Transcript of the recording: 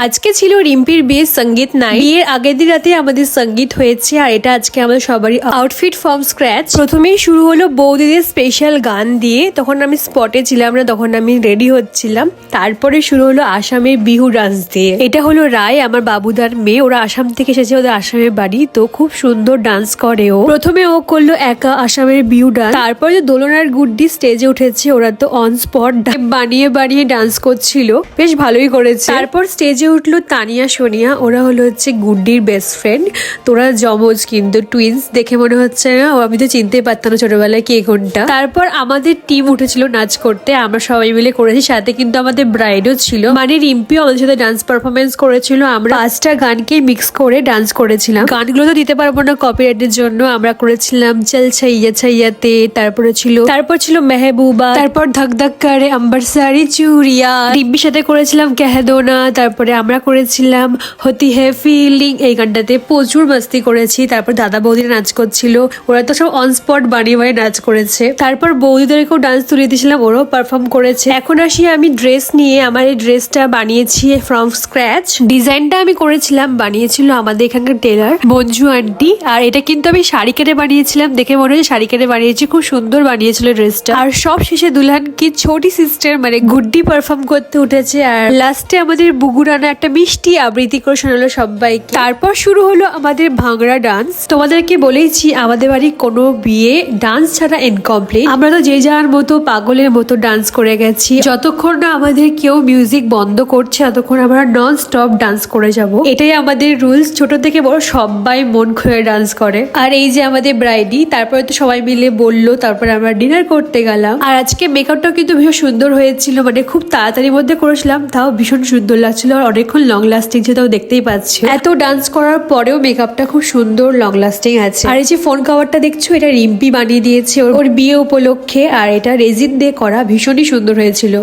আজকে ছিল রিম্পির বিয়ের সঙ্গীত নাই। বিয়ের আগের দিন রাতে আমাদের সঙ্গীত হয়েছে আর এটা আজকে আমাদের সবারই আউটফিট ফ্রম স্ক্র্যাচ। প্রথমেই শুরু হলো বৌদিদের স্পেশাল গান দিয়ে। তখন আমি স্পটে ছিলাম না, তখন আমি রেডি হচ্ছিলাম। তারপরে শুরু হলো আসামের বিহু ডান্স দিয়ে। এটা হলো রায়, আমার বাবুদার মেয়ে। ওরা আসাম থেকে এসেছে, ওদের আসামের বাড়ি, তো খুব সুন্দর ডান্স করে ও। প্রথমে ও করলো একা আসামের বিহু ডান্স, তারপরে দোলনার গুড্ডি স্টেজে উঠেছে। ওরা তো অন স্পট বানিয়ে বানিয়ে ডান্স করছিল, বেশ ভালোই করেছে। তারপর স্টেজে উঠলো তানিয়া সোনিয়া, ওরা হলো হচ্ছে গুড্ডির বেস্ট ফ্রেন্ড। তোরা জমজ কিন্তু টুইন্স দেখে মনে হচ্ছে না, আমি তো চিনতেই পারতাম না ছোটবেলায় কে কোনটা। তারপর আমাদের টিম উঠেছিল নাচ করতে, আমরা সবাই মিলে করেছি। সাথে কিন্তু আমাদের ব্রাইডও ছিল, মানে রিম্পিও আমাদের সাথে ডান্স পারফরমেন্স করেছিল। আমরা 5টা গানকে মিক্স করে ডান্স করেছিলাম। গানগুলো তো দিতে পারবো না কপিরাইটের জন্য। আমরা করেছিলাম চল ছাইয়া ছাইয়াতে, তারপর ছিল মেহবুবা, তারপর ধক ধক করে আম্বরসারি চুরিয়া, রিম্পির সাথে করেছিলাম কেহদোনা। তারপরে আমরা করেছিলাম হতি হে ফিলিং। এই গানটাতে প্রচুর মাস্তি করেছি। তারপর দাদা বৌদিরা নাচ করছিল, ওরা তো সব অন স্পট বানিয়ে বানিয়ে নাচ করেছে। তারপর বৌদিদেরকেও ডান্স তুলে দিয়েছিলাম, ওরাও পারফর্ম করেছে। এখন আসি আমি ড্রেস নিয়ে। আমার এই ড্রেসটা বানিয়েছি ফ্রম স্ক্র্যাচ। ডিজাইনটা আমি করেছিলাম, বানিয়েছিল আমাদের এখানকার টেলার মঞ্জু আন্টি। আর এটা কিন্তু আমি শাড়ি কেটে বানিয়েছিলাম, দেখে মনে হচ্ছে শাড়ি কেটে বানিয়েছি। খুব সুন্দর বানিয়েছিল ড্রেসটা। আর সব শেষে দুলহান কি ছোটি সিস্টার মানে গুড্ডি পারফর্ম করতে উঠেছে। আর লাস্টে আমাদের বুগুরানা একটা মিষ্টি আবৃত্তি করে শোনালো সবাইকে। তারপর শুরু হলো আমাদের ভাংড়া ডান্স। তোমাদেরকে বলেইছি আমাদের বাড়ির কোনো বিয়ে ডান্স ছাড়া ইনকমপ্লিট। আমরা তো যে যার মতো পাগলের মতো ডান্স করে গেছি। যতক্ষণ না আমাদের কেউ মিউজিক বন্ধ করছে ততক্ষণ আমরা নন স্টপ ডান্স করে যাব। এটাই আমাদের রুলস। ছোট থেকে বড় সবাই মন খুলে ডান্স করে। আর এই যে আমাদের ব্রাইডি, তারপরে তো সবাই মিলে বললো, তারপরে আমরা ডিনার করতে গেলাম। আর আজকে মেকআপটাও কিন্তু ভীষণ সুন্দর হয়েছিল, মানে খুব তাড়াতাড়ির মধ্যে করেছিলাম, তাও ভীষণ সুন্দর লাগছিল। আর অনেকক্ষণ লং লাস্টিং ছিল, তাও দেখতেই পাচ্ছি। এত ডান্স করার পরেও মেকআপটা খুব সুন্দর লং লাস্টিং আছে। আর এই যে ফোন কভারটা দেখছো, এটা রিম্পি বানিয়ে দিয়েছে ওর বিয়ে উপলক্ষে। আর এটা রেজিন দিয়ে করা, ভীষণই সুন্দর হয়েছিল।